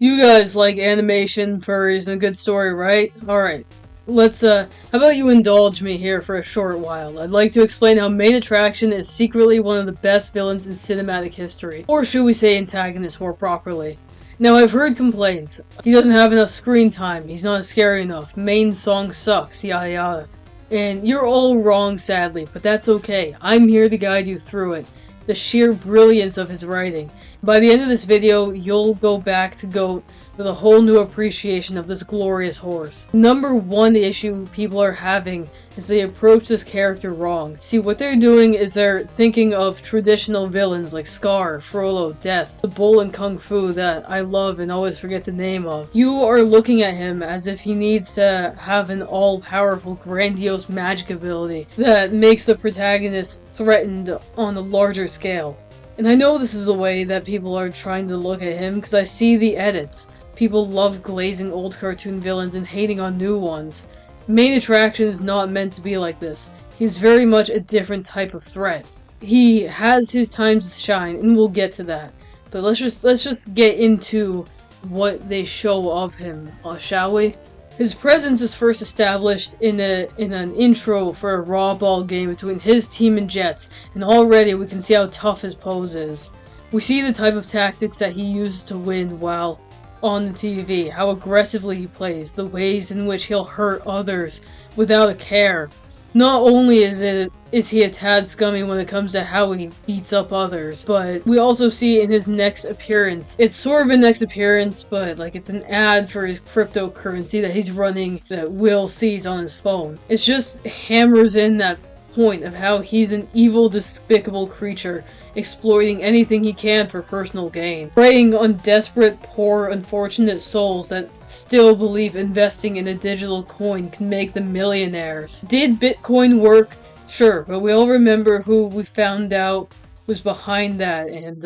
You guys like animation, furries, and a good story, right? Alright. How about you indulge me here for a short while? I'd like to explain how Main Attraction is secretly one of the best villains in cinematic history. Or should we say antagonist more properly? Now, I've heard complaints. He doesn't have enough screen time, he's not scary enough, main song sucks, yada yada. And you're all wrong, sadly, but that's okay. I'm here to guide you through it. The sheer brilliance of his writing. By the end of this video, you'll go back to GOAT with a whole new appreciation of this glorious horse. Number one issue people are having is they approach this character wrong. See, what they're doing is they're thinking of traditional villains like Scar, Frollo, Death, the Bull in Kung Fu that I love and always forget the name of. You are looking at him as if he needs to have an all-powerful, grandiose magic ability that makes the protagonist threatened on a larger scale. And I know this is the way that people are trying to look at him because I see the edits. People love glazing old cartoon villains and hating on new ones. Main Attraction is not meant to be like this. He's very much a different type of threat. He has his times to shine, and we'll get to that. But let's just get into what they show of him, shall we? His presence is first established in an intro for a Raw Ball game between his team and Jets, and already we can see how tough his pose is. We see the type of tactics that he uses to win while on the TV, how aggressively he plays, the ways in which he'll hurt others without a care. Not only is he a tad scummy when it comes to how he beats up others, but we also see in his next appearance. It's sort of a next appearance, but like it's an ad for his cryptocurrency that he's running that Will sees on his phone. It just hammers in that point of how he's an evil, despicable creature, exploiting anything he can for personal gain. Preying on desperate, poor, unfortunate souls that still believe investing in a digital coin can make them millionaires. Did Bitcoin work? Sure, but we all remember who we found out was behind that, and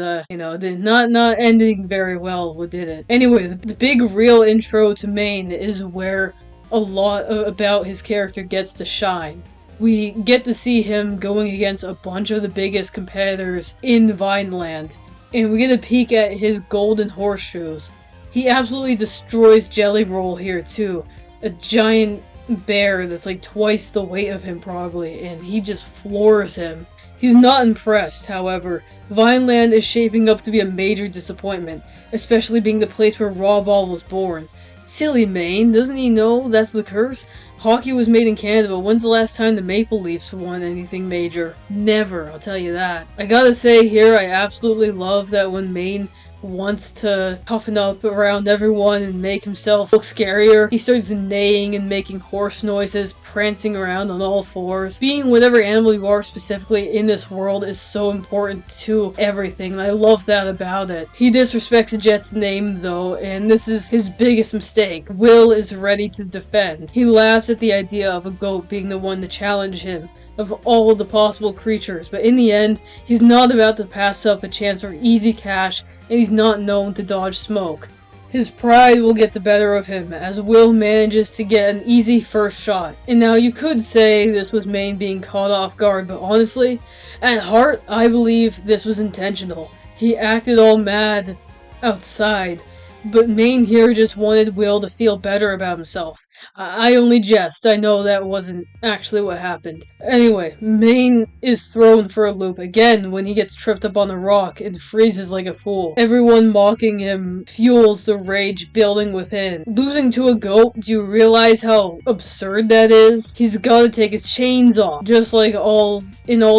did not ending very well, did it? Anyway, the big real intro to Maine is where a lot about his character gets to shine. We get to see him going against a bunch of the biggest competitors in Vineland, and we get a peek at his golden horseshoes. He absolutely destroys Jelly Roll here too, a giant bear that's like twice the weight of him probably, and he just floors him. He's not impressed, however. Vineland is shaping up to be a major disappointment, especially being the place where Raw Ball was born. Silly Maine, doesn't he know that's the curse? Hockey was made in Canada, but when's the last time the Maple Leafs won anything major? Never, I'll tell you that. I gotta say here, I absolutely love that when Maine wants to toughen up around everyone and make himself look scarier, he starts neighing and making horse noises, prancing around on all fours. Being whatever animal you are specifically in this world is so important to everything, and I love that about it. He disrespects Jet's name though, and this is his biggest mistake. Will is ready to defend. He laughs at the idea of a goat being the one to challenge him of all of the possible creatures, but in the end, he's not about to pass up a chance for easy cash, and he's not known to dodge smoke. His pride will get the better of him, as Will manages to get an easy first shot. And now you could say this was Maine being caught off guard, but honestly, at heart, I believe this was intentional. He acted all mad outside, but Maine here just wanted Will to feel better about himself. I only jest, I know that wasn't actually what happened. Anyway, Maine is thrown for a loop again when he gets tripped up on the rock and freezes like a fool. Everyone mocking him fuels the rage building within. Losing to a goat, do you realize how absurd that is? He's gotta take his chains off, just like in all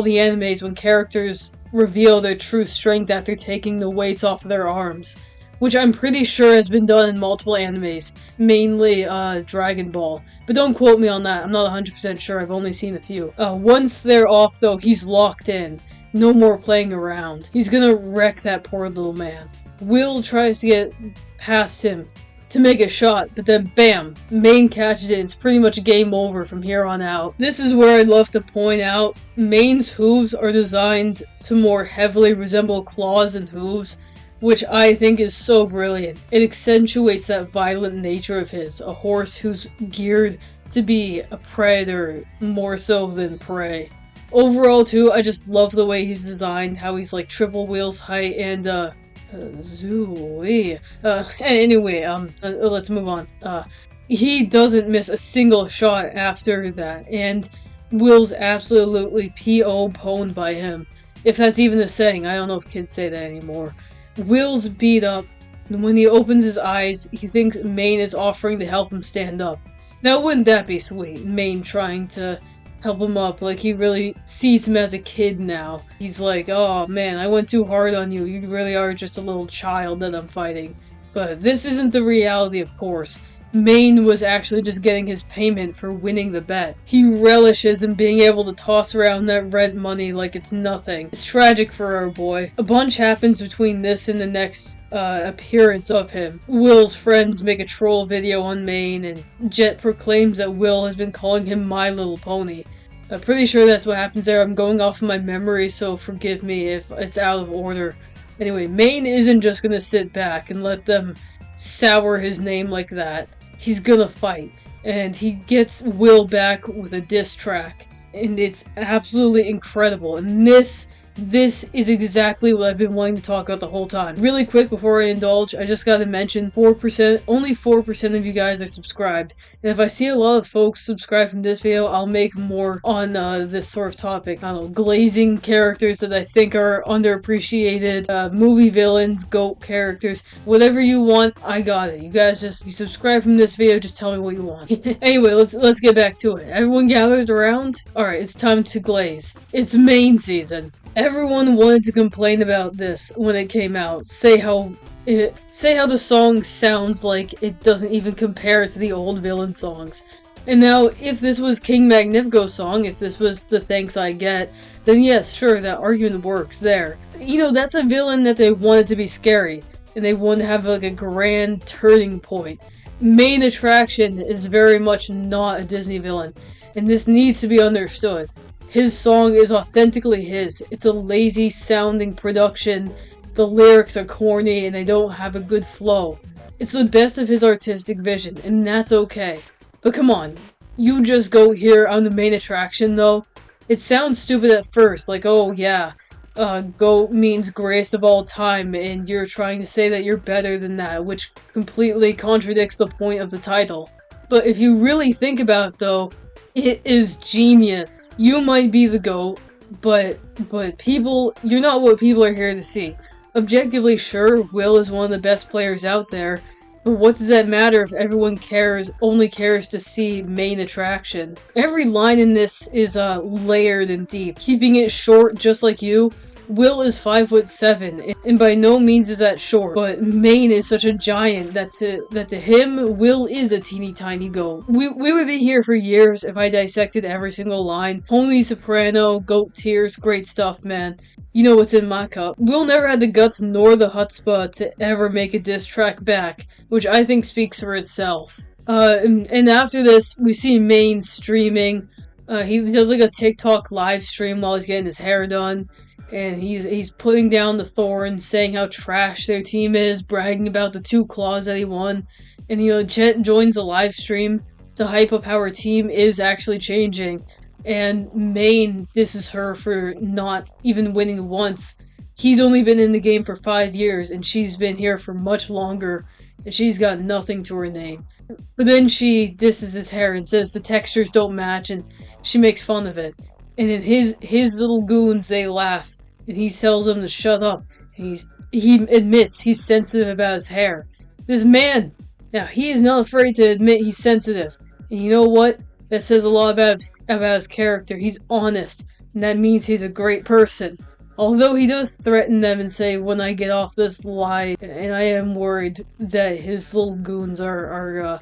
the animes when characters reveal their true strength after taking the weights off of their arms, which I'm pretty sure has been done in multiple animes, mainly Dragon Ball. But don't quote me on that, I'm not 100% sure, I've only seen a few. Once they're off though, he's locked in. No more playing around. He's gonna wreck that poor little man. Will tries to get past him to make a shot, but then bam, Maine catches it and it's pretty much game over from here on out. This is where I'd love to point out, Maine's hooves are designed to more heavily resemble claws and hooves, which I think is so brilliant. It accentuates that violent nature of his, a horse who's geared to be a predator more so than prey. Overall too, I just love the way he's designed, how he's like triple wheels height, and Zooey. Anyway, let's move on. He doesn't miss a single shot after that, and Will's absolutely P.O. pwned by him. If that's even a saying, I don't know if kids say that anymore. Will's beat up, and when he opens his eyes, he thinks Maine is offering to help him stand up. Now, wouldn't that be sweet? Maine trying to help him up, like he really sees him as a kid now. He's like, oh man, I went too hard on you, you really are just a little child that I'm fighting. But this isn't the reality, of course. Maine was actually just getting his payment for winning the bet. He relishes in being able to toss around that rent money like it's nothing. It's tragic for our boy. A bunch happens between this and the next appearance of him. Will's friends make a troll video on Maine, and Jet proclaims that Will has been calling him My Little Pony. I'm pretty sure that's what happens there. I'm going off of my memory, so forgive me if it's out of order. Anyway, Maine isn't just gonna sit back and let them sour his name like that. He's gonna fight, and he gets Will back with a diss track, and it's absolutely incredible. And this is exactly what I've been wanting to talk about the whole time. Really quick before I indulge, I just gotta mention 4%, only 4% of you guys are subscribed. And if I see a lot of folks subscribe from this video, I'll make more on this sort of topic. I don't know, glazing characters that I think are underappreciated, movie villains, GOAT characters, whatever you want, I got it. You guys you subscribe from this video, just tell me what you want. Anyway, let's get back to it. Everyone gathered around? Alright, it's time to glaze. It's main season. Everyone wanted to complain about this when it came out. Say how the song sounds like it doesn't even compare to the old villain songs. And now, if this was King Magnifico's song, if this was The Thanks I Get, then yes, sure, that argument works there. You know, that's a villain that they wanted to be scary, and they wanted to have like a grand turning point. Main Attraction is very much not a Disney villain, and this needs to be understood. His song is authentically his. It's a lazy sounding production. The lyrics are corny and they don't have a good flow. It's the best of his artistic vision, and that's okay. But come on, you just go here on the Main Attraction though. It sounds stupid at first, like, oh yeah, GOAT means greatest of all time, and you're trying to say that you're better than that, which completely contradicts the point of the title. But if you really think about it though, it is genius. You might be the GOAT, but you're not what people are here to see. Objectively, sure, Will is one of the best players out there, but what does that matter if everyone only cares to see Main Attraction? Every line in this is layered and deep. Keeping it short, just like you, Will is 5'7", and by no means is that short, but Maine is such a giant that to him, Will is a teeny tiny GOAT. We would be here for years if I dissected every single line. Tony Soprano, GOAT tears, great stuff, man. You know what's in my cup. Will never had the guts nor the chutzpah to ever make a diss track back, which I think speaks for itself. And after this, we see Maine streaming. He does like a TikTok live stream while he's getting his hair done. And he's putting down the thorns, saying how trash their team is, bragging about the 2 claws that he won. And you know, Jet joins the live stream to hype up how her team is actually changing. And Maine disses her for not even winning once. He's only been in the game for 5 years, and she's been here for much longer, and she's got nothing to her name. But then she disses his hair and says the textures don't match, and she makes fun of it. And then his little goons, they laugh. And he tells them to shut up. And he admits he's sensitive about his hair. This man, now he is not afraid to admit he's sensitive. And you know what? That says a lot about his character. He's honest. And that means he's a great person. Although he does threaten them and say, when I get off this line, and I am worried that his little goons are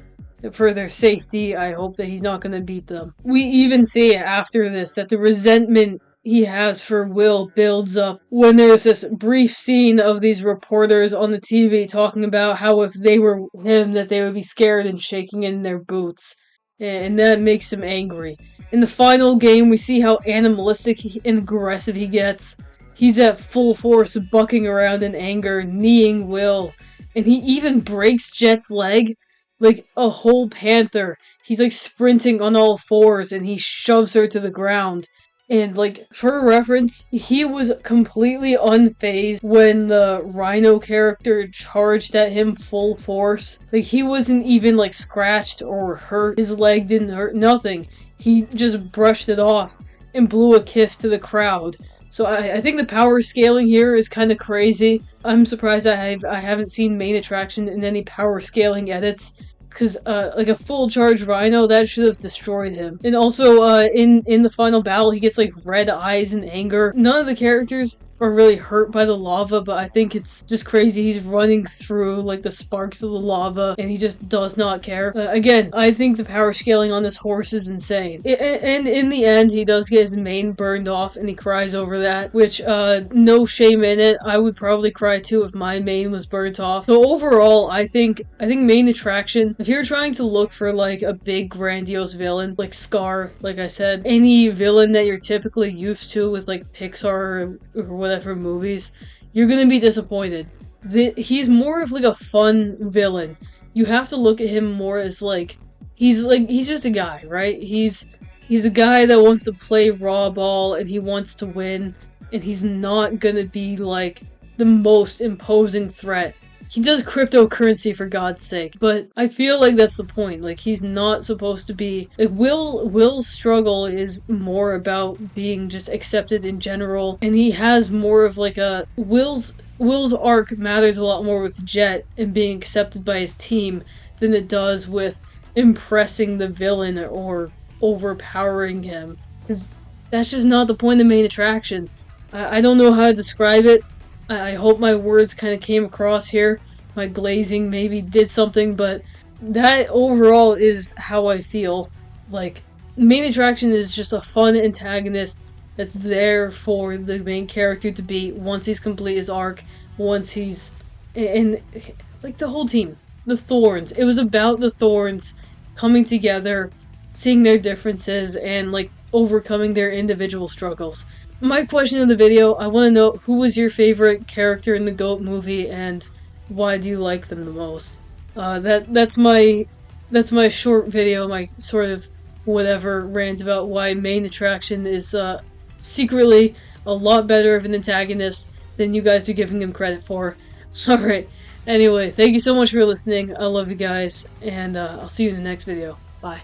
for their safety, I hope that he's not going to beat them. We even see after this that the resentment he has for Will builds up when there's this brief scene of these reporters on the TV talking about how if they were him that they would be scared and shaking in their boots. And that makes him angry. In the final game, we see how animalistic and aggressive he gets. He's at full force bucking around in anger, kneeing Will. And he even breaks Jet's leg like a whole panther. He's like sprinting on all fours and he shoves her to the ground. And, like, for reference, he was completely unfazed when the Rhino character charged at him full force. Like, he wasn't even, like, scratched or hurt. His leg didn't hurt, nothing. He just brushed it off and blew a kiss to the crowd. So I think the power scaling here is kind of crazy. I'm surprised I haven't seen main attraction in any power scaling edits. Because, like a full charge Rhino, that should have destroyed him. And also, in the final battle, he gets, like, red eyes in anger. None of the characters are really hurt by the lava, but I think it's just crazy. He's running through, like, the sparks of the lava, and he just does not care. Again, I think the power scaling on this horse is insane. And in the end, he does get his mane burned off, and he cries over that, which, no shame in it. I would probably cry too if my mane was burnt off. So overall, I think main attraction, if you're trying to look for, like, a big grandiose villain, like Scar, like I said, any villain that you're typically used to with, like, Pixar or whatever movies, you're gonna be disappointed. He's more of, like, a fun villain. You have to look at him more as, like, he's just a guy, right? He's a guy that wants to play raw ball and he wants to win, and he's not gonna be, like, the most imposing threat. He does cryptocurrency, for God's sake, but I feel like that's the point. Like, he's not supposed to be, like, Will's struggle is more about being just accepted in general, and he has more of, like, a Will's arc matters a lot more with Jet and being accepted by his team than it does with impressing the villain or overpowering him, because that's just not the point of main attraction. I don't know how to describe it. I hope my words kind of came across here. My glazing maybe did something, but that overall is how I feel. Like, main attraction is just a fun antagonist that's there for the main character to beat once he's complete his arc, once he's... and like, the whole team. The Thorns. It was about the Thorns coming together, seeing their differences, and, like, overcoming their individual struggles. My question of the video, I want to know, who was your favorite character in the GOAT movie, and why do you like them the most? That's my short video, my sort of whatever rant about why main attraction is secretly a lot better of an antagonist than you guys are giving him credit for. Alright, anyway, thank you so much for listening. I love you guys, and I'll see you in the next video. Bye.